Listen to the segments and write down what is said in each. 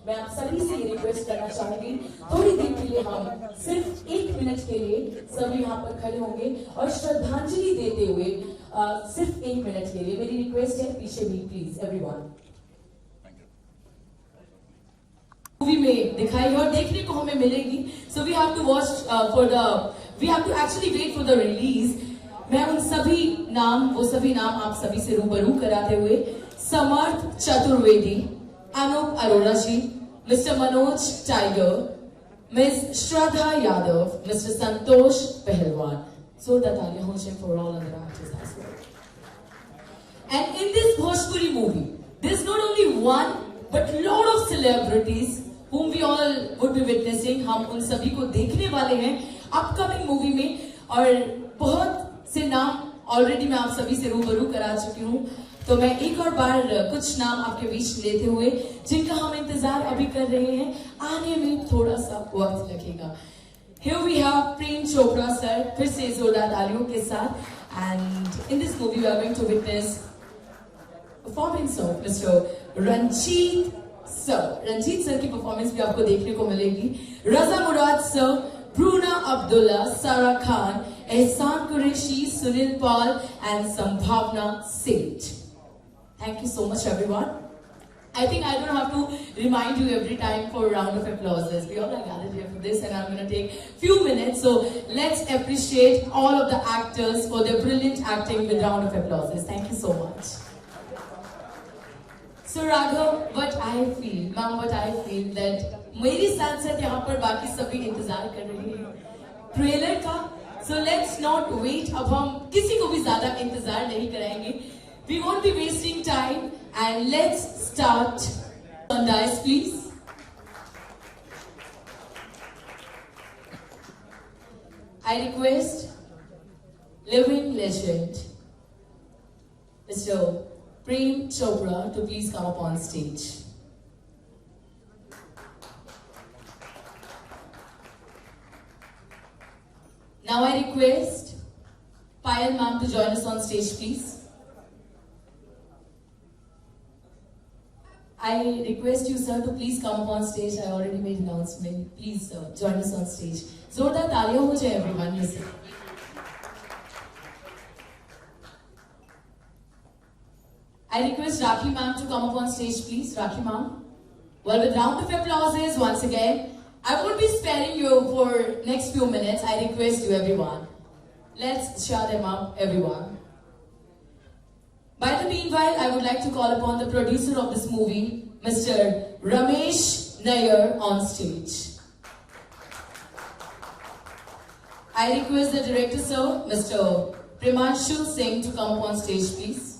मैं आप सभी से ये रिक्वेस्ट करना चाहूंगी, थोड़ी देर के लिए हम सिर्फ 1 मिनट के लिए सभी यहाँ पर खड़े होंगे और श्रद्धांजलि देते हुए सिर्फ 1 मिनट के लिए मेरी रिक्वेस्ट है, पीछे भी प्लीज एवरीवन। मूवी में दिखाई और देखने को हमें मिलेगी, so we have to watch we have to actually wait for the release. मैं उन सभी नाम, वो सभी नाम आप सभी से रूबरू कराते हुए, समर्थ चतुर्वेदी, अनूप अरोड़ा जी, मिस्टर मनोज टाइगर, मिस श्रद्धा यादव, मिस्टर संतोष पहलवान। So that तालियां for all other actors as well. And in this Bhojpuri movie, there's not only one but lot of celebrities whom we all would be witnessing. हम उन सभी को देखने वाले हैं upcoming movie में, और बहुत से नाम ऑलरेडी मैं आप सभी से रूबरू करा चुकी हूँ। तो मैं एक और बार कुछ नाम आपके बीच लेते हुए, जिनका हम इंतजार अभी कर रहे हैं, आने में थोड़ा सा वक्त लगेगा। Here we have Prem Chopra sir, फिर से जोरदार तालियों के साथ। And in this movie we are going to witness performance of Mr. Ranjit sir. Ranjit sir की performance भी आपको देखने को मिलेगी। रजा मुराद sir, Bruna Abdullah, Sarah Khan, Ehsan Qureshi, Sunil Paul, and Sambhavna Seth. Thank you so much, everyone. I think I don't have to remind you every time for a round of applause. We all are gathered here for this, and I'm going to take few minutes. So let's appreciate all of the actors for their brilliant acting with round of applause. Thank you so much. So Raghav, what I feel, ma'am, what I feel that मेरे साथ साथ यहाँ पर बाकी सभी इंतजार कर रहे हैं ट्रेलर का। So let's not wait. अब हम किसी को भी ज्यादा इंतजार नहीं कराएंगे। We won't be wasting time, and let's start. On dice, please. I request living legend Mr. Prem Chopra to please come up on stage. Now I request Payal ma'am to join us on stage, please. I request you, sir, to please come up on stage. I already made announcement. Please, sir, join us on stage. जोरदार तालियां हो जाए everyone. Listen. I request Rakhi ma'am to come up on stage, please. Rakhi ma'am. Well, with round of applauses once again. I won't be sparing you for next few minutes. I request you, everyone. Let's cheer them up, everyone. By the meanwhile, I would like to call upon the producer of this movie, Mr. Ramesh Nair, on stage. I request the director, sir, Mr. Primanshu Singh, to come up on stage, please.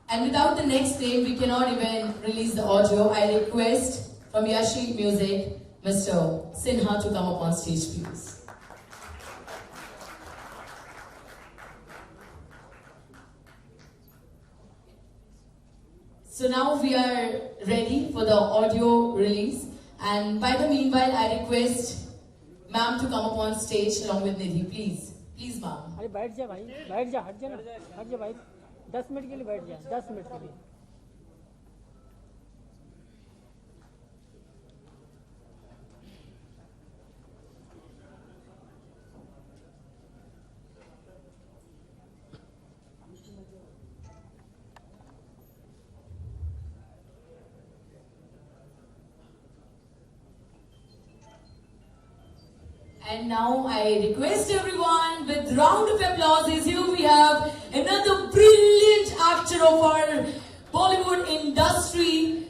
And without the next day, we cannot even release the audio. I request from Yashi Music, Mr. Sinha, to come up on stage, please. So now we are ready for the audio release, and by the meanwhile, I request ma'am to come up on stage along with Nidhi, please. Please, ma'am. अरे बैठ जा भाई, बैठ जा, हट जा ना, हट जा भाई, 10 मिनट के लिए बैठ जा, 10 मिनट के लिए। And now I request everyone with round of applauses. Here we have another brilliant actor of our Bollywood industry.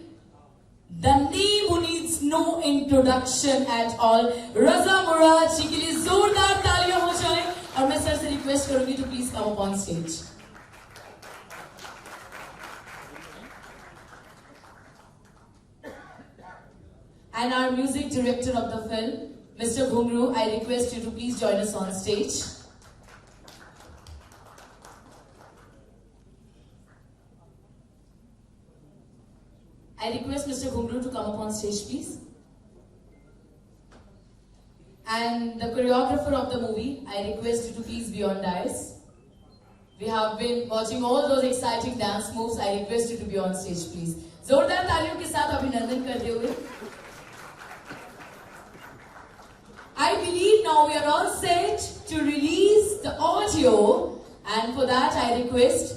The name who needs no introduction at all. Raza Murad जी के लिए जोरदार तालियां हो जाए, और मैं सर से रिक्वेस्ट करूंगी to please come up on stage. And our music director of the film, Mr. Ghungru, I request you to please join us on stage. I request Mr. Ghungru to come up on stage, please. And the choreographer of the movie, I request you to please be on dais. We have been watching all those exciting dance moves. I request you to be on stage, please. जोरदार तालियों के साथ अभिनंदन करते हुए. I believe now we are all set to release the audio, and for that I request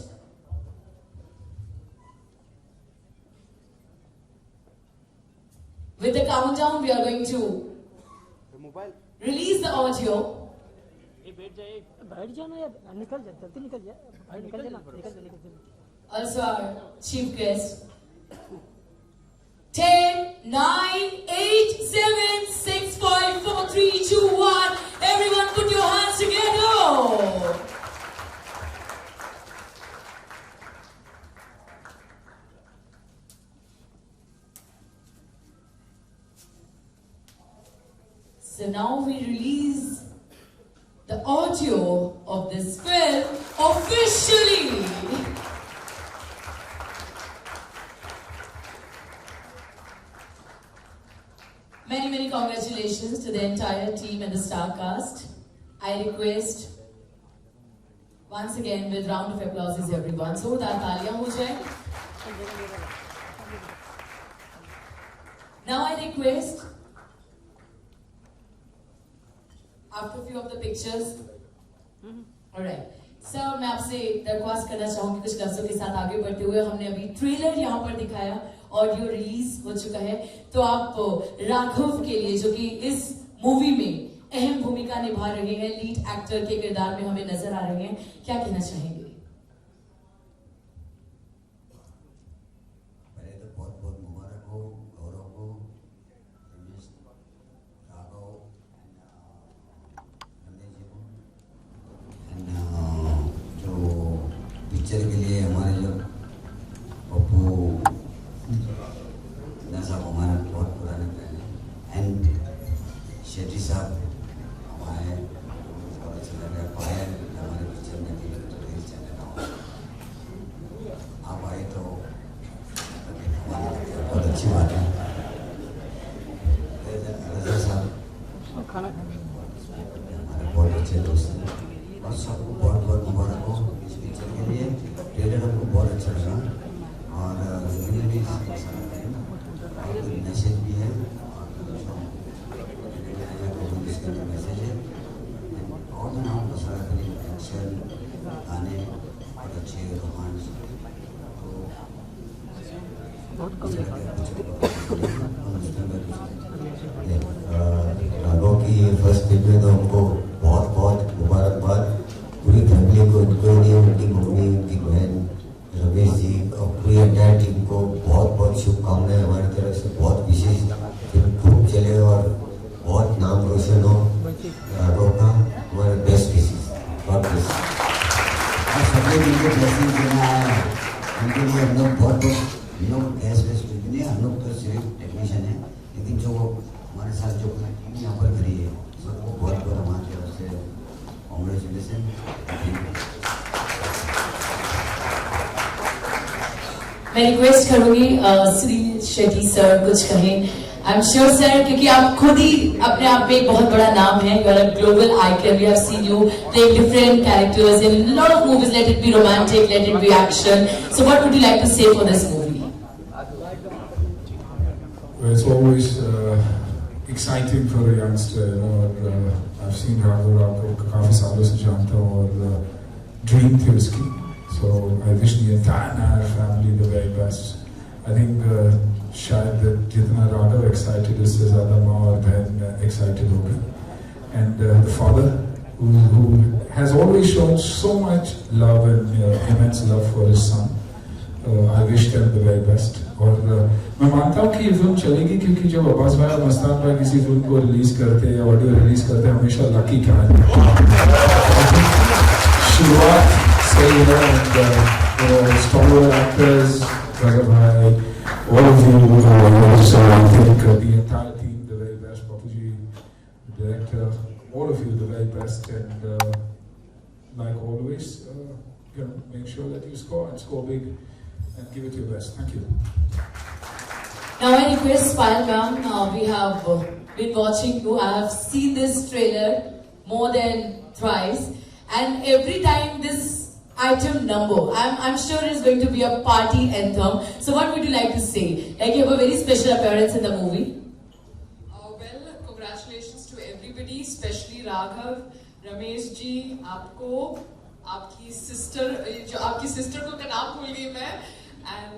with the countdown we are going to release the audio. बैठ जाना या निकल जा, जल्दी निकल जा, निकल जाना, निकल जा. Also our chief guest. 10, 9, 8, 7, 6, 5, 4, 3, 2, 1. Everyone put your hands together. So now we release the audio of this film officially. Many congratulations to the entire team and the star cast. I request once again with round of applause everyone. So that तालियां हो जाए. Now I request after a few of the pictures. Alright. Sir मैं आपसे दरख्वास्त करना चाहूंगी कुछ लफ्जों के साथ आगे बढ़ते हुए. हमने अभी ट्रेलर यहाँ पर दिखाया, ऑडियो रिलीज हो चुका है, तो आप राघव के लिए जो कि इस मूवी में अहम भूमिका निभा रहे हैं, लीड एक्टर के किरदार में हमें नजर आ रहे हैं, क्या कहना चाहेंगे? पहले तो बहुत बहुत मुबारक हो गौरव को, राघव रमेश जी को, जो पिक्चर के लिए हमारे जो पप्पू साहब हमारा बहुत पुराने पहले, एंड शेट्टी साहब हमारे बहुत अच्छा लगा. पायल हमारे पिक्चर में भी रिलीज चल रहा. आप आए तो बहुत अच्छी बात है. रजा साहब खाना हमारे बहुत अच्छे दोस्त हैं, और सबको बहुत बहुत मुबारक हो इस पिक्चर के लिए. ट्रेलर हमको बहुत अच्छा लगा, और फिल्म भी मैसेज भी है, और इसका जो मैसेज है, और भी नाम सारा फिल्म एक्शन गाने बहुत अच्छे रोमांस, राघव की फर्स्ट फिल्म में तो हमको बहुत बहुत मुबारकबाद. पूरी फैमिली को, उनकी मम्मी, उनकी बहन, रमेश जी और पूरी एंटायर टीम को बहुत बहुत शुभकामनाएं हमारी तरफ से. बहुत विशेष फिल्म खूब चले और बहुत नाम रोशन हो राघव का. हमारे बेस्ट विशेष. God bless. और सबने मिलकर ब्लेसिंग देना है उनके लिए. हम लोग बहुत हम लोग गैस नहीं, हम लोग तो सिर्फ टेक्नीशियन है, लेकिन जो हमारे साथ जो टीम यहाँ पर खड़ी है सबको बहुत बहुत हमारी तरफ से कॉन्ग्रेचुलेसन. मैं रिक्वेस्ट करूंगी सुनील शेट्टी सर कुछ कहें. आई एम श्योर सर, क्योंकि आप खुद ही अपने आप में एक बहुत बड़ा नाम है. You are a global icon. We have seen you play different characters in lot of movies. Let it be romantic, let it be action. So what would you like to say for this movie? It's always exciting for a youngster, you know. और I've seen Raghu को काफी सालों से जानता हूँ, और dream थी उसकी. So I wish the entire family the very best. I think शायद जितना राघव excited उससे ज़्यादा माँ और बहन excited हो गए. And the father who has always shown so much love and immense love for his son. I wish them the very best. और मैं मानता हूँ कि ये फिल्म चलेगी, क्योंकि जब अब्बास भाई और मस्तान भाई किसी फिल्म को रिलीज करते हैं या ऑडियो रिलीज करते हैं, हमेशा लकी कहानी. शुरुआत सही है. Star actors, Raghav bhai, all of you, so I think the entire team the very best. Papuji, the director, all of you the very best, and like always, make sure that you score and score big and give it your best. Thank you. Now I request Payal ma'am, we have been watching you. I have seen this trailer more than thrice, and every time this item number. I'm sure it's going to be a party anthem. So what would you like to say? Like you have a very special appearance in the movie. Well, congratulations to everybody, especially Raghav, Ramesh ji, आपको, आपकी sister को का नाम भूल गई मैं, and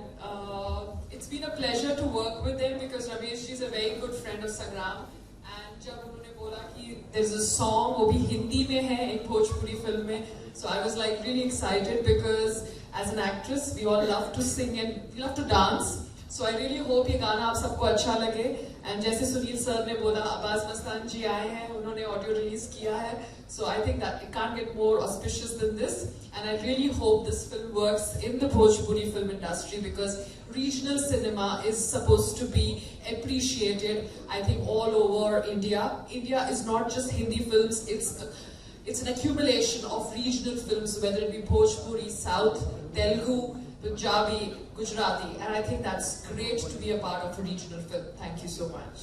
it's been a pleasure to work with them because Ramesh ji is a very good friend of Sangram. And जब उन्होंने बोला कि there's a song, वो भी हिंदी में है एक भोजपुरी फिल्म में, so I was like really excited because as an actress we all love to sing and we love to dance. So I really hope ये गाना आप सबको अच्छा लगे. And जैसे सुनील सर ने बोला, अब्बास मस्तान जी आए हैं, उन्होंने ऑडियो रिलीज किया है. So I think that it can't get more auspicious than this. And I really hope this film works in the Bhojpuri film industry because regional cinema is supposed to be appreciated, I think, all over India. India is not just Hindi films, it's an accumulation of regional films, whether it be Bhojpuri, South, Telugu, Punjabi, Gujarati, and I think that's great to be a part of a regional film. Thank you so much.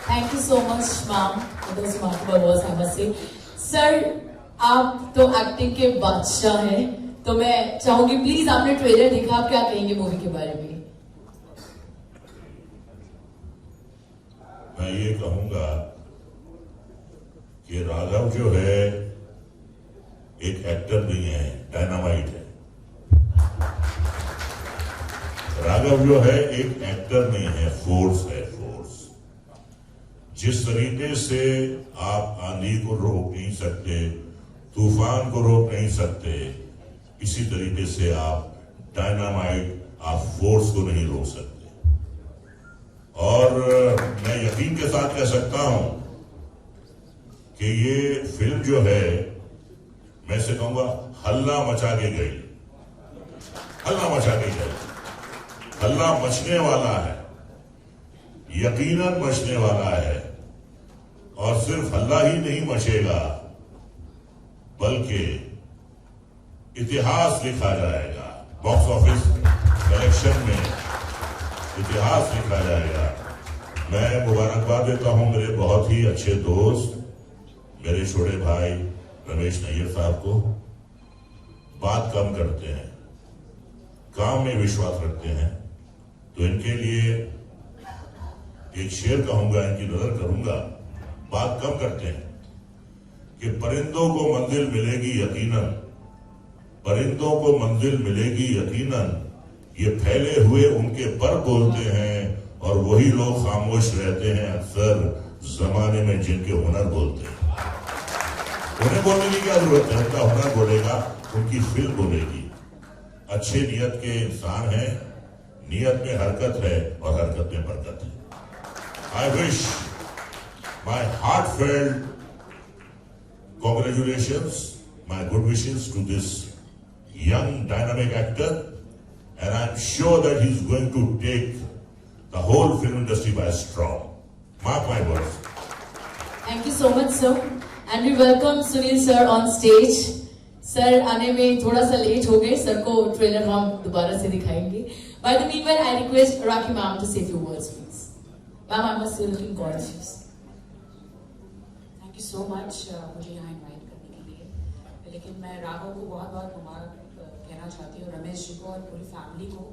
Thank you so much, ma'am, for those remarkable words, I must say. Sir, आप तो acting के बादशाह हैं, तो मैं चाहूंगी please आपने trailer देखा, आप क्या कहेंगे मूवी के बारे में? मैं ये कहूंगा कि राघव जो है एक एक्टर नहीं है, डायनामाइट है. राघव जो है एक एक्टर नहीं है, फोर्स है, फोर्स. जिस तरीके से आप आंधी को रोक नहीं सकते, तूफान को रोक नहीं सकते, इसी तरीके से आप डायनामाइट, आप फोर्स को नहीं रोक सकते. और मैं यकीन के साथ कह सकता हूं कि ये फिल्म जो है, मैं से कहूंगा हल्ला मचा के गई, हल्ला मचा के गई. हल्ला मचने वाला है, यकीनन मचने वाला है. और सिर्फ हल्ला ही नहीं मचेगा, बल्कि इतिहास लिखा जाएगा. बॉक्स ऑफिस कलेक्शन में इतिहास लिखा जाएगा. मैं मुबारकबाद देता हूं मेरे बहुत ही अच्छे दोस्त, मेरे छोटे भाई रमेश नैयर साहब को. बात कम करते हैं, काम में विश्वास रखते हैं, तो इनके लिए एक शेर कहूंगा, इनकी नजर करूंगा. बात कम करते हैं कि परिंदों को मंजिल मिलेगी यकीनन, परिंदों को मंजिल मिलेगी यकीनन, ये फैले हुए उनके पर बोलते हैं और वही लोग खामोश रहते हैं अक्सर जमाने में जिनके हुनर बोलते हैं. उन्हें बोलने की क्या जरूरत है, उनका हुनर बोलेगा, उनकी फिल्म बोलेगी. अच्छे नियत के इंसान हैं, नियत में हरकत है और हरकत में बरकत है. I wish my heartfelt congratulations, my good wishes to this young dynamic actor, and I'm sure that he's going to take the whole film industry by storm. Mark my words. Thank you so much, sir. And we welcome Sunil sir on stage. Sir आने में थोड़ा सा late हो गए, sir को trailer हम दोबारा से दिखाएंगे. By the meanwhile, I request Rakhi ma'am to say a few words, please. Ma'am, I must say looking gorgeous. Thank you so much मुझे यहाँ इनवाइट करने के लिए. लेकिन मैं राघव को बहुत बहुत मुबारक कहना चाहती हूँ, रमेश जी को और पूरी फैमिली को.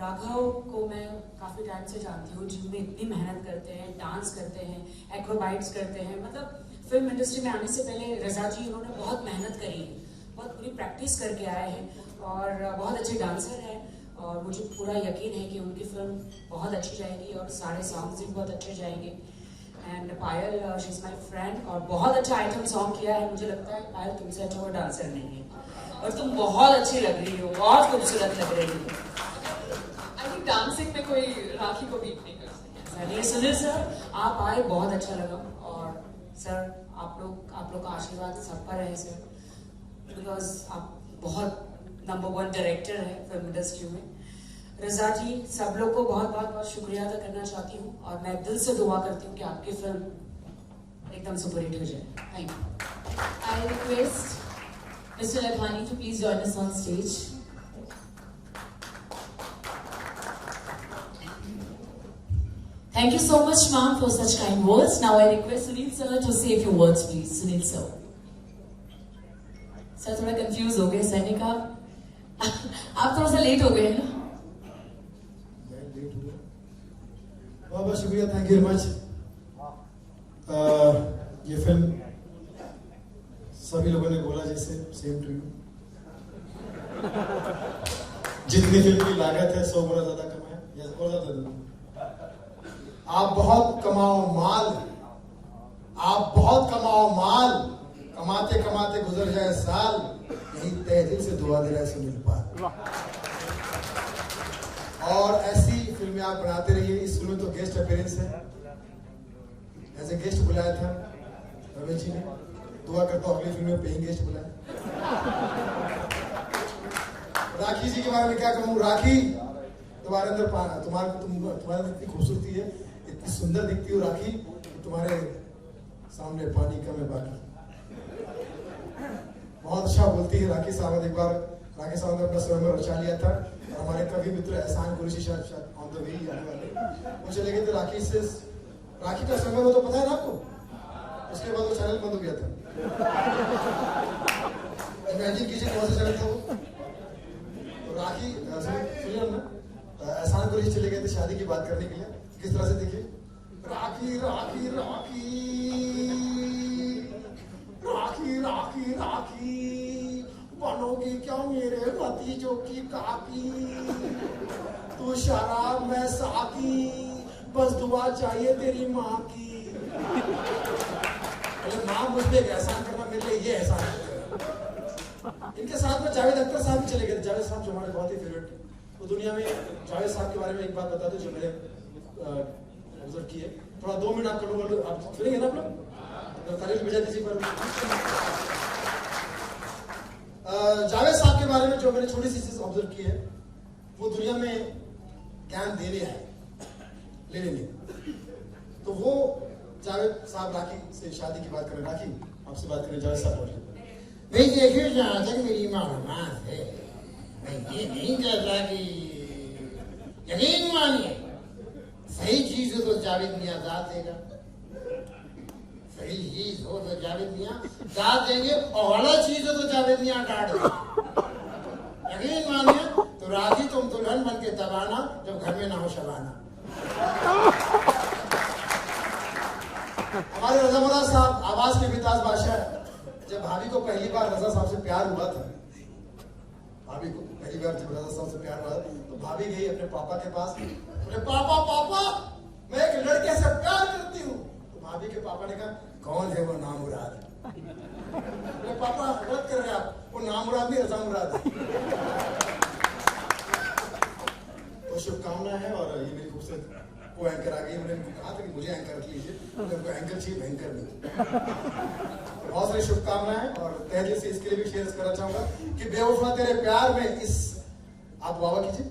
राघव को मैं काफ़ी टाइम से जानती हूँ, जिम में इतनी मेहनत करते हैं, डांस करते हैं, एक्रोबाइट्स करते हैं. मतलब फिल्म इंडस्ट्री में आने से पहले रजा जी उन्होंने बहुत मेहनत करी है, बहुत पूरी प्रैक्टिस करके आए हैं और बहुत अच्छे डांसर हैं. और मुझे पूरा यकीन है कि उनकी फिल्म बहुत अच्छी जाएगी और सारे सॉन्ग्स भी बहुत अच्छे जाएंगे. And Payal, she is my friend, और बहुत अच्छा आइटम सॉन्ग किया है. मुझे लगता है पायल तुमसे अच्छा वो डांसर नहीं है, और तुम बहुत अच्छी लग रही हो, बहुत खूबसूरत लग रही हो. आई थिंक डांसिंग में कोई राखी को बीट नहीं कर सकता. सुनील सर आप आए, बहुत अच्छा लगा. और सर आप लोग का आशीर्वाद सब पर रहे सर, बिकॉज आप बहुत नंबर 1 डायरेक्टर है फिल्म इंडस्ट्री में. रजा जी, सब लोग को बहुत बहुत शुक्रिया अदा करना चाहती हूँ, और मैं दिल से दुआ करती हूँ कि आपकी फिल्म एकदम सुपरहिट हो जाए. Thank you. I request Mr. Lakhani to please join us on stage. Thank you so much, ma'am, for such kind words. Now I request Sunil sir to say a few words, please. Sunil sir. Sir थोड़ा confuse हो गए, sir ने कहा आप थोड़ा सा late हो गए ना। बहुत बहुत शुक्रिया, थैंक यू वेरी मच। ये फिल्म सभी लोगों ने बोला जैसे सेम टू यू, जितनी फिल्म की लागत है 100 गुना ज्यादा कमाए या और ज्यादा दे। आप बहुत कमाओ माल, आप बहुत कमाओ माल, कमाते कमाते गुजर जाए साल, यही तहे दिल से दुआ दे रहा है सुनील पाल। और ऐसी फिल्में आप बनाते रहिए। इस फिल्म में तो गेस्ट अपीयरेंस है, एज ए गेस्ट बुलाया था रमेश जी ने। दुआ करता हूँ अगली फिल्म में पेइंग गेस्ट बुलाए। राखी जी के बारे में क्या कहूँ, राखी तुम्हारे अंदर तुम्हारे अंदर इतनी खूबसूरती है, इतनी सुंदर दिखती हो राखी, तुम्हारे सामने पानी कम है बाकी। बहुत अच्छा बोलती है राखी सावंत। एक बार राखी सावंत ने अपना स्वयंवर रचा लिया था और हमारे कवि मित्र एहसान कुरैशी शायद ऑन द वे आने वाले वो चले गए थे। राखी का स्वयंवर हो तो पता है ना आपको, उसके बाद वो चैनल बंद हो गया था। इमेजिन कीजिए कौन सा चैनल था वो। तो राखी सुनिए ना, एहसान कुरैशी चले गए थे शादी की बात करने के लिए। किस तरह से देखिए, राखी राखी राखी राखी राखी राखी बनोगी क्या मेरे भतीजों की काकी, तू शराब में साकी, बस दुआ चाहिए तेरी माँ की। अरे माँ मुझ पे एहसान करना मेरे लिए ये एहसान है। इनके साथ में जावेद अख्तर साहब भी चले गए थे। जावेद साहब जो हमारे बहुत ही फेवरेट थे। तो दुनिया में जावेद साहब के बारे में एक बात बता दो जो मैंने ऑब्जर्व की है। थोड़ा 2 मिनट आप करूँगा, आप सुनेंगे ना आप लोग? तारीफ भेजा दीजिए पर। जावेद साहब के बारे में जो मैंने छोटी सी चीज ऑब्जर्व की है, वो दुनिया में ज्ञान देने आए, लेने नहीं। तो वो जावेद साहब राखी से शादी की बात करें। राखी आपसे बात करें, जावेद साहब बोलिए। नहीं देखिए, जहाँ तक मेरी मालूमात है, मैं ये नहीं कहता कि यकीन मानिए सही चीज हो तो जावेद मियाँ दाद देगा, सही चीज हो तो जावेद मियाँ दाद देंगे, और गलत चीज हो तो जावेद मियाँ डांट देंगे। यकीन मानिए तो राखी तुम दुल्हन बन के तब आना जब घर में ना हो शबाना। हमारे रजा मुराद साहब आवाज के बेताज बादशाह। जब भाभी को पहली बार रजा साहब से प्यार हुआ था, भाभी को पहली बार जब रजा साहब से प्यार हुआ तो भाभी गई अपने पापा के पास, बोले पापा पापा मैं एक लड़के से प्यार करती हूँ। तो भाभी के पापा ने कहा कौन है वो नामुराद? बोले पापा गलत कर रहे हैं आप, वो नामुराद नहीं रजा मुराद है। तो शुभकामना है। और ये मेरी खूबसूरत को एंकर आ गई। मैंने कहा था कि मुझे एंकर रख लीजिए, उनको एंकर चाहिए भयंकर नहीं। बहुत सारी शुभकामनाएं और तहे दिल से इसके लिए भी शेयर करना चाहूंगा कि बेवफा तेरे प्यार में इस, आप वाह कीजिए,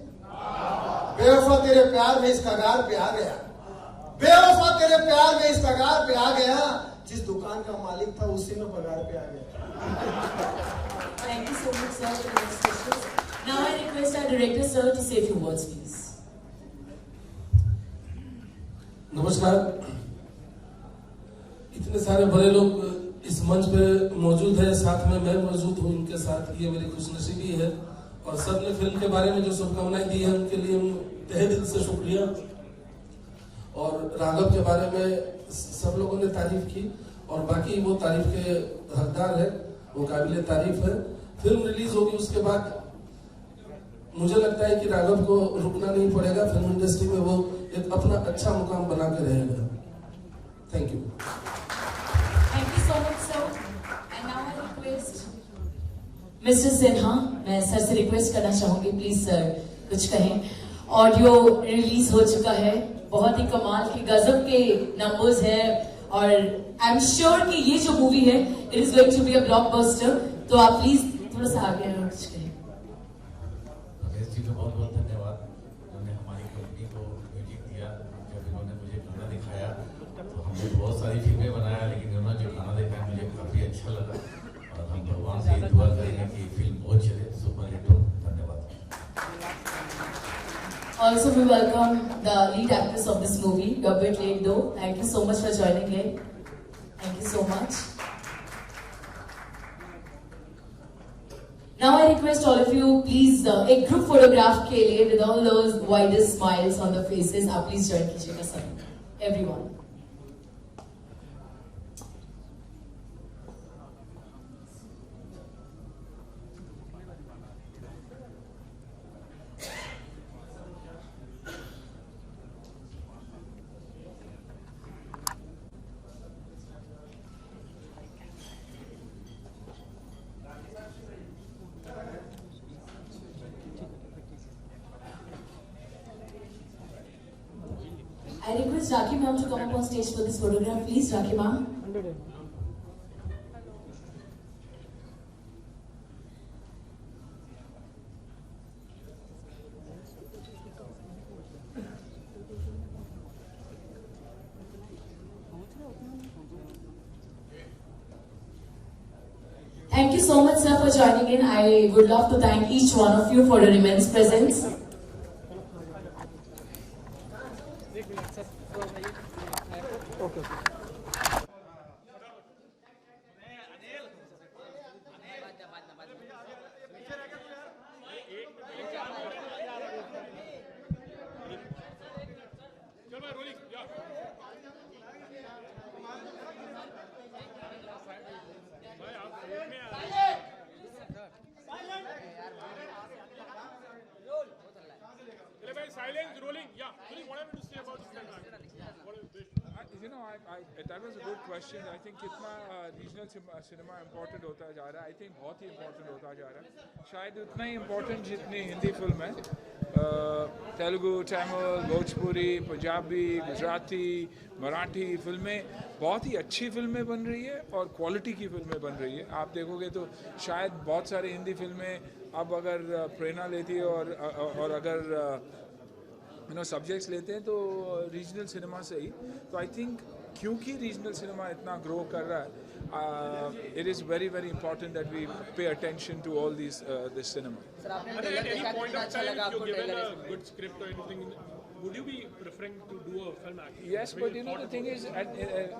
बेवफा तेरे प्यार में इस कगार पे आ गया, बेवफा तेरे प्यार में इस कगार पे आ गया, जिस दुकान का मालिक था उसी में पगार पे आ गया। Thank you so much, sir, for your wishes. Now I request our director, sir, to say a few words, please. नमस्कार। इतने सारे बड़े लोग इस मंच पे मौजूद है, साथ में मैं मौजूद हूँ उनके साथ, ये मेरी खुशनसीबी है। और सब ने फिल्म के बारे में जो शुभकामनाएं दी है उनके लिए तहे दिल से शुक्रिया। और राघव के बारे में सब लोगों ने तारीफ की और बाकी वो तारीफ के हकदार है, वो काबिल तारीफ है। फिल्म रिलीज होगी उसके बाद मुझे लगता है कि राघव को रुकना नहीं पड़ेगा, फिल्म इंडस्ट्री में वो एक अपना अच्छा मुकाम बना के रहेगा। Thank you. Thank you so much, sir. And now I request Mr. Sinha, मैं सर से रिक्वेस्ट करना चाहूंगी, प्लीज सर कुछ कहें। ऑडियो रिलीज हो चुका है, बहुत ही कमाल की गजब के नंबर्स हैं और आई एम श्योर कि ये जो मूवी है it is going to be a blockbuster. तो आप प्लीज थोड़ा सा आगे और कुछ कहें। रमेश जी को बहुत बहुत धन्यवाद, उन्होंने हमारी कंपनी को म्यूजिक दिया। जब इन्होंने मुझे गाना दिखाया तो हमने बहुत सारी फिल्में बनाया, लेकिन उन्होंने जो गाना दिखाया मुझे काफी अच्छा लगा और हम भगवान से ये दुआ करेंगे कि फिल्म बहुत चले, सुपर हिट हो। धन्यवाद। Also, we welcome the lead actress of this movie. You're a bit late though. Thank you so much for joining in. Thank you so much. Now I request all of you, please, एक group photograph के लिए with all those widest smiles on the faces, आप please join कीजिएगा सब, everyone. I request Rakhi ma'am to come up on stage for this photograph, please. Rakhi ma'am. 100. Thank you so much, sir, for joining in. I would love to thank each one of you for your immense presence. Silence, rolling. Yeah, really, what I want to say about this? You know, that was a good question. I think कितना regional cinema important होता जा रहा है. I think बहुत ही important होता जा रहा है. शायद उतना ही important जितनी हिंदी फिल्म है. तेलुगु, तमिल, भोजपुरी, पंजाबी, गुजराती, मराठी फिल्में बहुत ही अच्छी फिल्में बन रही है और क्वालिटी की फिल्में बन रही है. आप देखोगे तो शायद बहुत सारी हिंदी फिल्में अब अगर प्रेरणा लेती है और अगर सब्जेक्ट्स लेते हैं तो रीजनल सिनेमा से ही. तो आई थिंक क्योंकि रीजनल सिनेमा इतना ग्रो कर रहा है, it is very very important that we pay attention to all this cinema. Would you be preferring to do a film actually? Yes, but you know the thing is,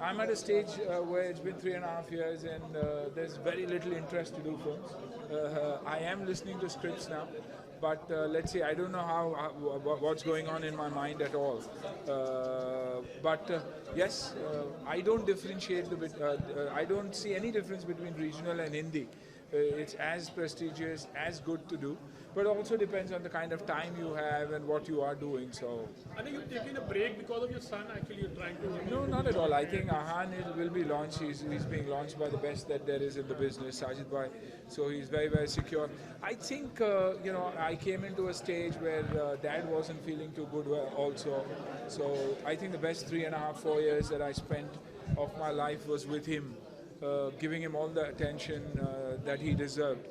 I'm at a stage where it's been 3.5 years and there's very little interest to do films. I am listening to scripts now, but let's see, I don't know what's going on in my mind at all. But yes, I don't differentiate I don't see any difference between regional and Hindi. It's as prestigious, as good to do, but also depends on the kind of time you have and what you are doing. So I think you're taking a break because of your son. Actually, you're trying to. No, not at all. I think Ahan will be launched. He's being launched by the best that there is in the business, Sajid Bhai. So he's very very secure. I think I came into a stage where Dad wasn't feeling too good also. So I think the best 3.5-4 years that I spent of my life was with him. Giving him all the attention that he deserved.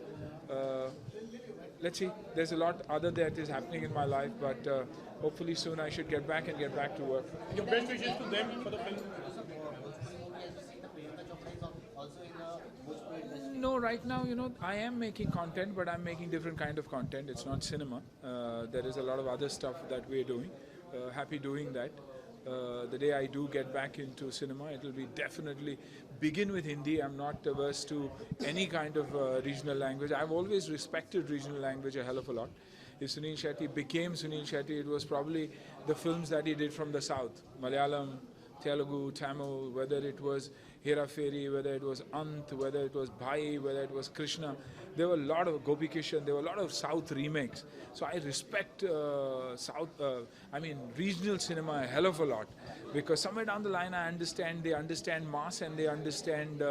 Let's see, there's a lot other that is happening in my life, but hopefully soon I should get back to work. Your best wishes to them for the film? No, right now, I am making content, but I'm making different kind of content. It's not cinema. There is a lot of other stuff that we're doing. Happy doing that. The day I do get back into cinema, it will be definitely begin with Hindi. I'm not averse to any kind of regional language. I've always respected regional language a hell of a lot. If Sunil Shetty became Sunil Shetty, it was probably the films that he did from the south, Malayalam, Telugu, Tamil, whether it was Hera Fairy, whether it was Ant, whether it was Bhai, whether it was Krishna. There were a lot of Gopi Kishan, there were a lot of South remakes. So I respect regional cinema a hell of a lot. Because somewhere down the line they understand mass and they understand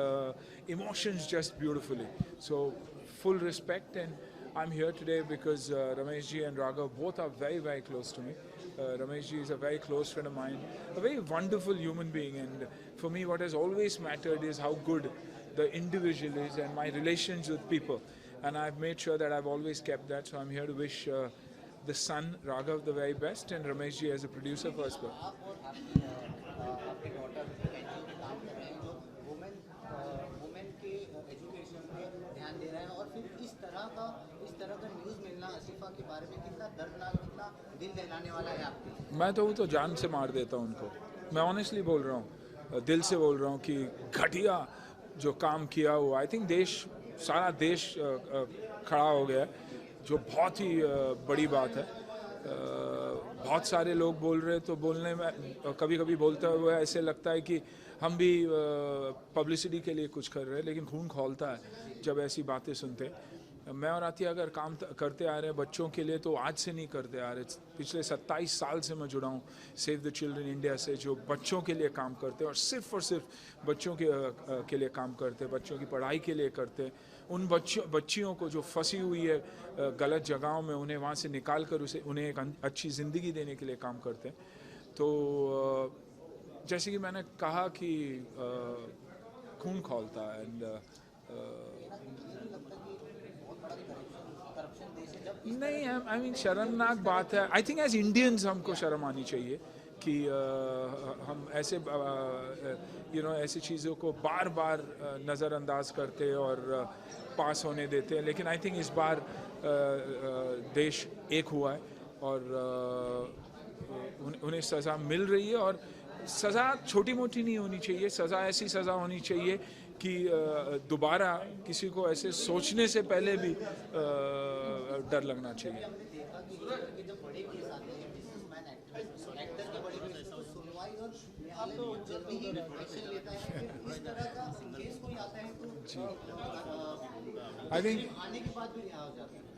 emotions just beautifully. So full respect, and I'm here today because Rameshji and Raghav both are very, very close to me. Rameshji is a very close friend of mine, a very wonderful human being, and for me what has always mattered is how good the individual is and my relations with people, and I've made sure that I've always kept that. So I'm here to wish the son Raghav the very best, and Rameshji as a producer first. मैं तो जान से मार देता हूँ उनको. मैं honestly बोल रहा हूँ, दिल से बोल रहा हूँ कि घटिया जो काम किया हुआ. आई थिंक देश सारा देश खड़ा हो गया है, जो बहुत ही बड़ी बात है। बहुत सारे लोग बोल रहे तो बोलने में कभी कभी बोलते हुए ऐसे लगता है कि हम भी पब्लिसिटी के लिए कुछ कर रहे हैं, लेकिन खून खौलता है जब ऐसी बातें सुनते हैं। मैं और आतिया अगर काम करते आ रहे हैं बच्चों के लिए तो आज से नहीं करते आ रहे, पिछले 27 साल से मैं जुड़ा हूँ सेव द चिल्ड्रन इंडिया से, जो बच्चों के लिए काम करते हैं और सिर्फ बच्चों के लिए काम करते हैं, बच्चों की पढ़ाई के लिए करते हैं। उन बच्चियों को जो फंसी हुई है गलत जगहों में, उन्हें वहाँ से निकाल कर उन्हें एक अच्छी ज़िंदगी देने के लिए काम करते हैं। तो जैसे कि मैंने कहा कि खून खौलता है। एंड नहीं, आई मीन शर्मनाक बात है। आई थिंक एज इंडियंस हमको शर्म आनी चाहिए कि हम ऐसे ऐसी चीज़ों को बार बार नज़रअंदाज करते और पास होने देते हैं। लेकिन आई थिंक इस बार देश एक हुआ है और उन्हें सज़ा मिल रही है, और सज़ा छोटी मोटी नहीं होनी चाहिए। सज़ा ऐसी सज़ा होनी चाहिए कि दोबारा किसी को ऐसे सोचने से पहले भी डर लगना चाहिए।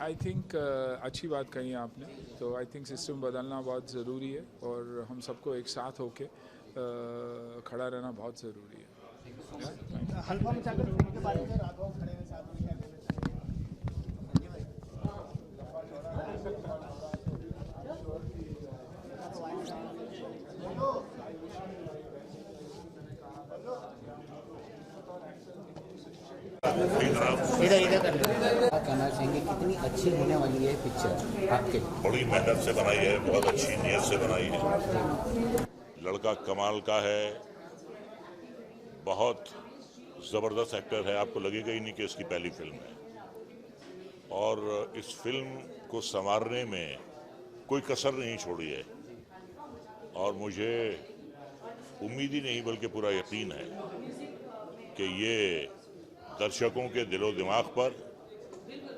आई थिंक अच्छी बात कही आपने। तो आई थिंक सिस्टम बदलना बहुत ज़रूरी है और हम सबको एक साथ होके खड़ा रहना बहुत ज़रूरी है। हल्का मचाकर के बारे में राघव खड़े हैं साथ में। कहना चाहेंगे कितनी अच्छी होने वाली है पिक्चर आपके? बड़ी मेहनत से बनाई है, बहुत अच्छी नीयत से बनाई है। लड़का कमाल का है, बहुत ज़बरदस्त एक्टर है, आपको लगेगा ही नहीं कि इसकी पहली फिल्म है। और इस फिल्म को संवारने में कोई कसर नहीं छोड़ी है और मुझे उम्मीद ही नहीं बल्कि पूरा यकीन है कि ये दर्शकों के दिलो दिमाग पर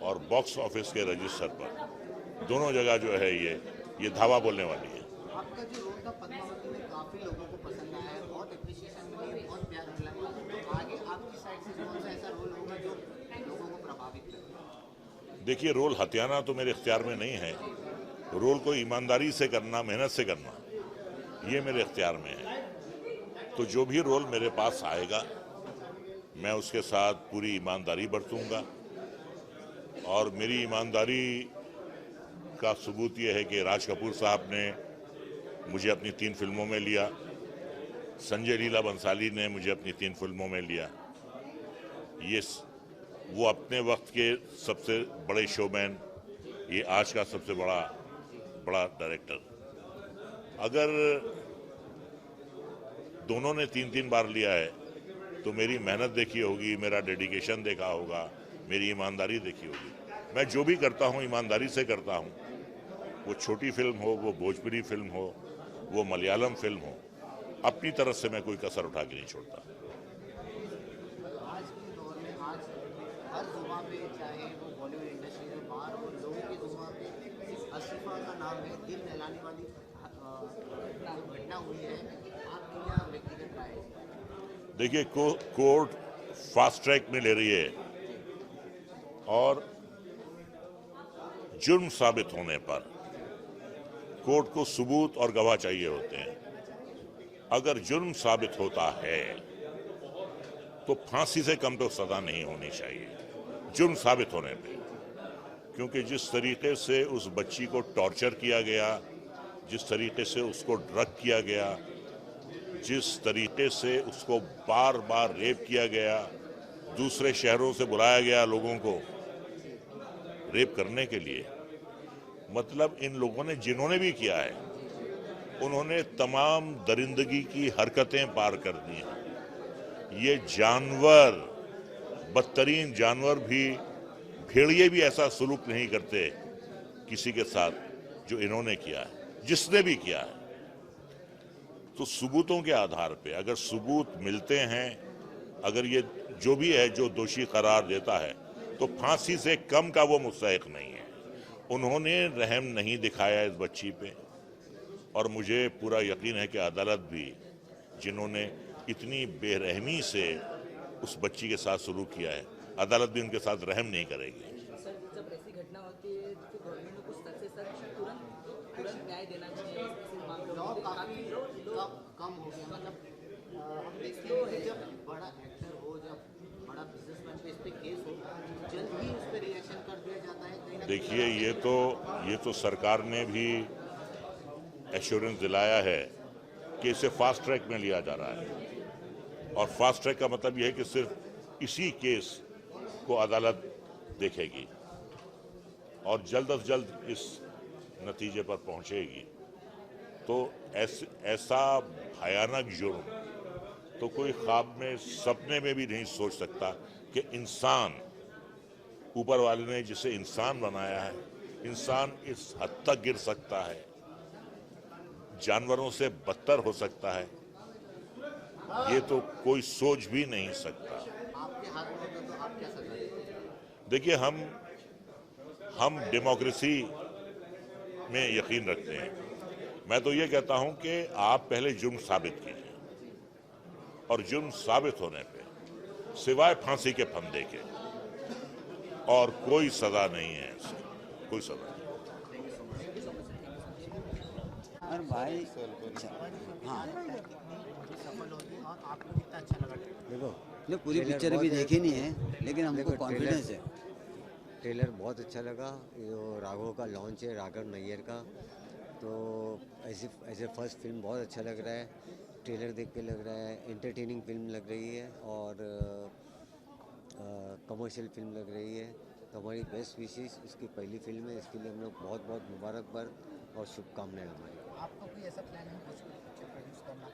और बॉक्स ऑफिस के रजिस्टर पर दोनों जगह जो है ये धावा बोलने वाली है। आपका जो रोल था पद्मावती में काफी लोगों को पसंद आया है, बहुत एप्रिसिएशन मिली है, बहुत प्यार मिला है। तो आगे आपकी साइड से कौन सा ऐसा रोल होगा जो लोगों को प्रभावित करे? देखिए, रोल हथियाना तो मेरे इख्तियार में नहीं है। रोल को ईमानदारी से करना, मेहनत से करना, ये मेरे इख्तियार में है। तो जो भी रोल मेरे पास आएगा मैं उसके साथ पूरी ईमानदारी बरतूंगा और मेरी ईमानदारी का सबूत ये है कि राज कपूर साहब ने मुझे अपनी 3 फिल्मों में लिया, संजय लीला बंसाली ने मुझे अपनी 3 फिल्मों में लिया। ये वो अपने वक्त के सबसे बड़े शोमैन, ये आज का सबसे बड़ा डायरेक्टर। अगर दोनों ने 3-3 बार लिया है तो मेरी मेहनत देखी होगी, मेरा डेडिकेशन देखा होगा, मेरी ईमानदारी देखी होगी। मैं जो भी करता हूँ ईमानदारी से करता हूँ, वो छोटी फिल्म हो, वो भोजपुरी फिल्म हो, वो मलयालम फिल्म हो, अपनी तरफ से मैं कोई कसर उठा के नहीं छोड़ता। आज के दौर में आज हर जुबान पे, चाहे वो बॉलीवुड इंडस्ट्री से बाहर हो, लोगों की जुबान पे आसिफा का नाम है। दिल नहलाने वाली घटना हुई है, आपकी क्या व्यक्तिगत राय है? देखिए, कोर्ट फास्ट ट्रैक में ले रही है और जुर्म साबित होने पर कोर्ट को सबूत और गवाह चाहिए होते हैं। अगर जुर्म साबित होता है तो फांसी से कम तो सजा नहीं होनी चाहिए जुर्म साबित होने पे, क्योंकि जिस तरीके से उस बच्ची को टॉर्चर किया गया, जिस तरीके से उसको ड्रग किया गया, जिस तरीके से उसको बार बार रेप किया गया, दूसरे शहरों से बुलाया गया लोगों को रेप करने के लिए, मतलब इन लोगों ने जिन्होंने भी किया है उन्होंने तमाम दरिंदगी की हरकतें पार कर दी हैं। ये जानवर, बदतरीन जानवर भी, भेड़िए भी ऐसा सलूक नहीं करते किसी के साथ जो इन्होंने किया है, जिसने भी किया है। तो सबूतों के आधार पे अगर सबूत मिलते हैं, अगर ये जो भी है जो दोषी करार देता है तो फांसी से कम का वो मुस्तहिक नहीं है। उन्होंने रहम नहीं दिखाया इस बच्ची पे, और मुझे पूरा यकीन है कि अदालत भी, जिन्होंने इतनी बेरहमी से उस बच्ची के साथ सलूक किया है, अदालत भी उनके साथ रहम नहीं करेगी। सर, जब ऐसी घटना होती है तो गवर्नमेंट को कुछ सच से सच तुरंत न्याय देना चाहिए। कम हो गया, मतलब हम देखते हैं कि जब बड़ा एक्टर हो, जब बड़ा बिजनेसमैन पे इस पे केस हो, जल्द ही उस पर रिएक्शन कर दिया जाता है। देखिए, ये तो सरकार ने भी एश्योरेंस दिलाया है कि इसे फास्ट ट्रैक में लिया जा रहा है, और फास्ट ट्रैक का मतलब यह है कि सिर्फ इसी केस को अदालत देखेगी और जल्द से जल्द इस नतीजे पर पहुंचेगी। तो ऐसा भयानक जुर्म तो कोई ख्वाब में, सपने में भी नहीं सोच सकता कि इंसान, ऊपर वाले ने जिसे इंसान बनाया है, इंसान इस हद तक गिर सकता है, जानवरों से बदतर हो सकता है, ये तो कोई सोच भी नहीं सकता। आपके हाथ में तो आप क्या सजा देते? देखिए, हम डेमोक्रेसी में यकीन रखते हैं। मैं तो ये कहता हूं कि आप पहले जुर्म साबित कीजिए, और जुर्म साबित होने पे सिवाय फांसी के फंदे के और कोई सजा नहीं है इसकी, कोई सजा नहीं। और भाई हाँ, देखो ये पूरी पिक्चर अभी देखी नहीं है, लेकिन हमको कॉन्फिडेंस है। ट्रेलर बहुत अच्छा लगा। जो राघव का लॉन्च है, राघव नैयर का, तो ऐसे फर्स्ट फिल्म बहुत अच्छा लग रहा है। ट्रेलर देख के लग रहा है एंटरटेनिंग फिल्म लग रही है, और कमर्शियल फिल्म लग रही है। तो हमारी बेस्ट विशेष, इसकी पहली फिल्म है, इसके लिए हम लोग बहुत बहुत मुबारकबाद और शुभकामनाएं हमारी। आपका कोई ऐसा प्लान है पिक्चर प्रोड्यूस करना?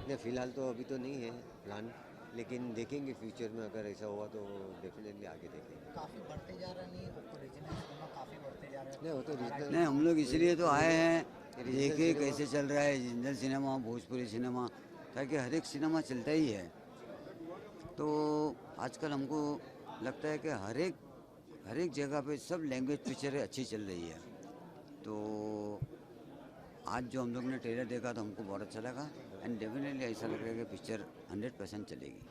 नहीं, फिलहाल तो अभी तो नहीं है प्लान, लेकिन देखेंगे फ्यूचर में, अगर ऐसा हुआ तो डेफिनेटली आगे देखेंगे। काफ़ी बढ़ते जा रहा नहीं, ओरिजिनल सिनेमा काफ़ी बढ़ते जा रहा है। नहीं, वो तो रीजनल, नहीं, हम लोग इसलिए तो आए हैं, देखिए कैसे चल रहा है रीजनल सिनेमा, भोजपुरी सिनेमा, ताकि हर एक सिनेमा चलता ही है। तो आजकल हमको लगता है कि हर एक जगह पे सब लैंग्वेज पिक्चरें अच्छी चल रही है। तो आज जो हम लोग ने ट्रेलर देखा तो हमको बहुत अच्छा लगा, एंड डेफिनेटली ऐसा लग रहा है कि पिक्चर 100% चलेगी।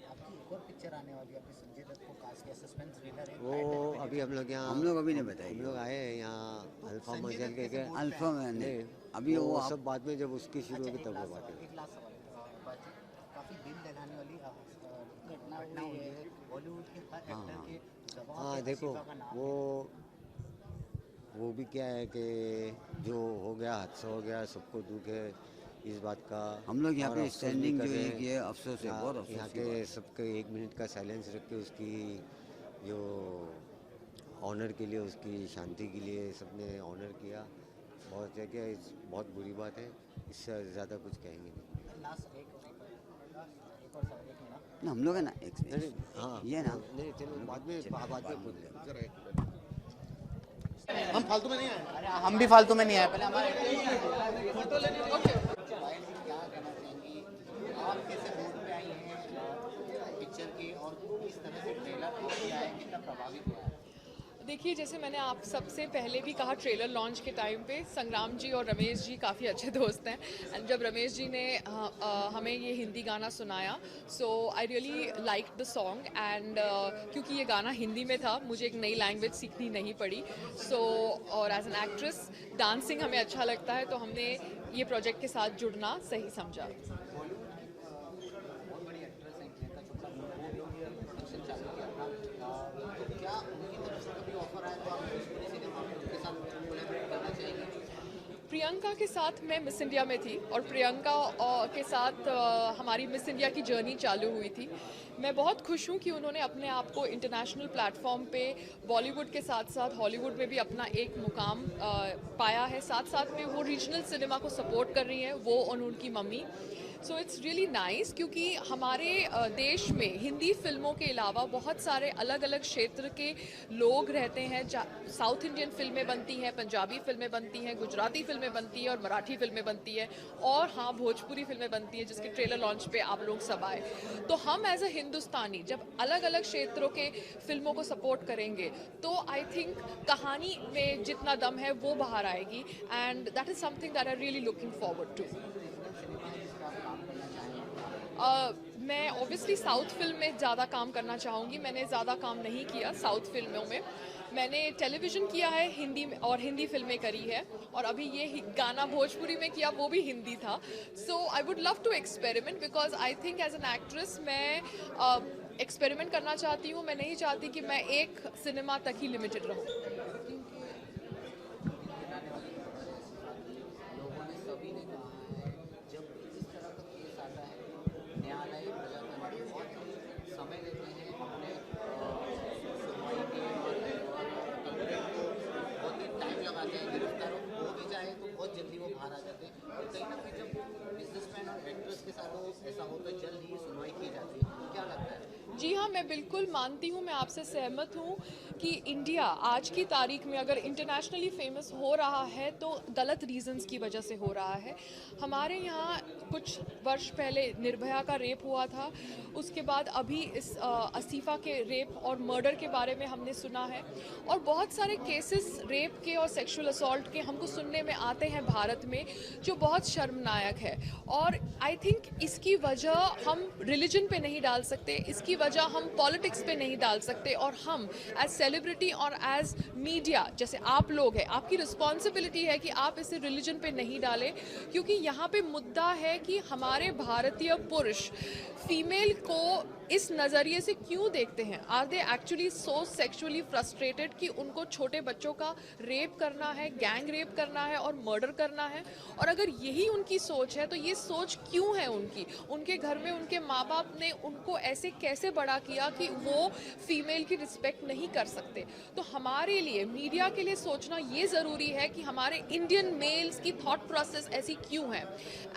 आपकी एक और पिक्चर आने वाली है, आपने संजय दत्त को कास्ट किया, सस्पेंस थ्रिलर है। वो अभी हम लोग अभी नहीं बताएंगे। हम लोग आए हैं यहाँ अल्फा मजल के अल्फा में अभी वो सब बाद में जब उसकी शुरू होगी तब वो बात है। एक लास्ट सवाल, काफ़ी दिल दहलाने वाली घटना हुई है बॉलीवुड के हर एक्टर के दबाव। हाँ, देखो वो भी क्या है कि जो हो गया, हादसा हो गया, सबको दुख है इस बात का। हम लोग यहाँ पे स्टैंडिंग जो है कि अफसोस है, बहुत अफसोस। यहाँ के सबके 1 मिनट का साइलेंस रख के उसकी जो ऑनर के लिए, उसकी शांति के लिए सबने ऑनर किया। बहुत जगह बहुत बुरी बात है, इससे ज़्यादा कुछ कहेंगे नहीं। लास्ट एक और सवाल, एक मिनट ना, हम लोग है ना हाँ, ये ना, नहीं चलो बाद में पूछ लें। हम फालतू में नहीं आए। अरे हम भी फालतू में नहीं आए, पहले हमारे फोटो लेने। क्या कहना चाहेंगी, आप कैसे मूड पे आई हैं पिक्चर की, और किस तरह से ट्रेलर किया है, कितना प्रभावित हुआ है? देखिए, जैसे मैंने आप सबसे पहले भी कहा, ट्रेलर लॉन्च के टाइम पे संग्राम जी और रमेश जी काफ़ी अच्छे दोस्त हैं, एंड जब रमेश जी ने हमें ये हिंदी गाना सुनाया, so I really like the song, and क्योंकि ये गाना हिंदी में था, मुझे एक नई लैंग्वेज सीखनी नहीं पड़ी। सो और एज एन एक्ट्रेस डांसिंग हमें अच्छा लगता है, तो हमने ये प्रोजेक्ट के साथ जुड़ना सही समझा। प्रियंका के साथ मैं मिस इंडिया में थी, और प्रियंका के साथ हमारी मिस इंडिया की जर्नी चालू हुई थी। मैं बहुत खुश हूँ कि उन्होंने अपने आप को इंटरनेशनल प्लेटफॉर्म पे बॉलीवुड के साथ साथ हॉलीवुड में भी अपना एक मुकाम पाया है। साथ साथ में वो रीजनल सिनेमा को सपोर्ट कर रही हैं, वो और उनकी mummy. So it's really nice, क्योंकि हमारे देश में हिंदी फिल्मों के अलावा बहुत सारे अलग अलग क्षेत्र के लोग रहते हैं। साउथ इंडियन फिल्में बनती हैं, पंजाबी फिल्में बनती हैं, गुजराती फिल्में बनती हैं और मराठी फिल्में बनती हैं, और हाँ भोजपुरी फिल्में बनती हैं जिसके ट्रेलर लॉन्च पे आप लोग सब आए। तो हम एज अ हिंदुस्तानी जब अलग अलग क्षेत्रों के फिल्मों को सपोर्ट करेंगे तो आई थिंक कहानी में जितना दम है वो बाहर आएगी, and that is something that I really looking forward to. मैं ऑब्वियसली साउथ फिल्म में ज़्यादा काम करना चाहूँगी। मैंने ज़्यादा काम नहीं किया साउथ फिल्मों में। मैंने टेलीविज़न किया है हिंदी में और हिंदी फिल्में करी है, और अभी ये गाना भोजपुरी में किया, वो भी हिंदी था। So I would love to experiment, because I think as an actress मैं एक्सपेरिमेंट करना चाहती हूँ। मैं नहीं चाहती कि मैं एक सिनेमा तक ही लिमिटेड रहूँ। जी हाँ, मैं बिल्कुल मानती हूँ, मैं आपसे सहमत हूँ कि इंडिया आज की तारीख में अगर इंटरनेशनली फेमस हो रहा है तो गलत रीजंस की वजह से हो रहा है। हमारे यहाँ कुछ वर्ष पहले निर्भया का रेप हुआ था, उसके बाद अभी इस आसिफा के रेप और मर्डर के बारे में हमने सुना है, और बहुत सारे केसेस रेप के और सेक्सुअल असॉल्ट के हमको सुनने में आते हैं भारत में, जो बहुत शर्मनाक है। और आई थिंक इसकी वजह हम रिलीजन पे नहीं डाल सकते, इसकी वजह हम पॉलिटिक्स पे नहीं डाल सकते, और हम एज सेलिब्रिटी और एज मीडिया जैसे आप लोग हैं, आपकी रिस्पॉन्सिबिलिटी है कि आप इसे रिलीजन पे नहीं डालें, क्योंकि यहाँ पे मुद्दा है कि हमारे भारतीय पुरुष फीमेल को इस नज़रिए से क्यों देखते हैं। Are they actually so sexually frustrated कि उनको छोटे बच्चों का रेप करना है, गैंग रेप करना है और मर्डर करना है? और अगर यही उनकी सोच है तो ये सोच क्यों है उनकी? उनके घर में उनके माँ बाप ने उनको ऐसे कैसे बड़ा किया कि वो फीमेल की रिस्पेक्ट नहीं कर सकते? तो हमारे लिए, मीडिया के लिए सोचना ये ज़रूरी है कि हमारे इंडियन मेल्स की थॉट प्रोसेस ऐसी क्यों है,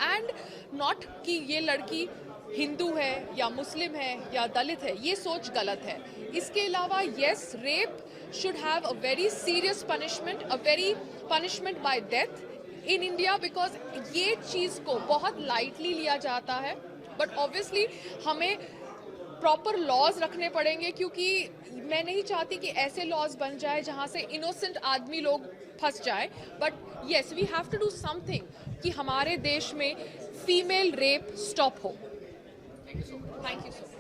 एंड नॉट कि ये लड़की हिंदू है या मुस्लिम है या दलित है, ये सोच गलत है। इसके अलावा yes, rape should have a very serious punishment, a very punishment bye death in India, because ये चीज़ को बहुत लाइटली लिया जाता है। बट ऑब्वियसली हमें प्रॉपर लॉज रखने पड़ेंगे, क्योंकि मैं नहीं चाहती कि ऐसे लॉज बन जाए जहाँ से इनोसेंट आदमी लोग फंस जाए। But yes, we have to do something कि हमारे देश में फीमेल रेप स्टॉप हो। Thank you so much.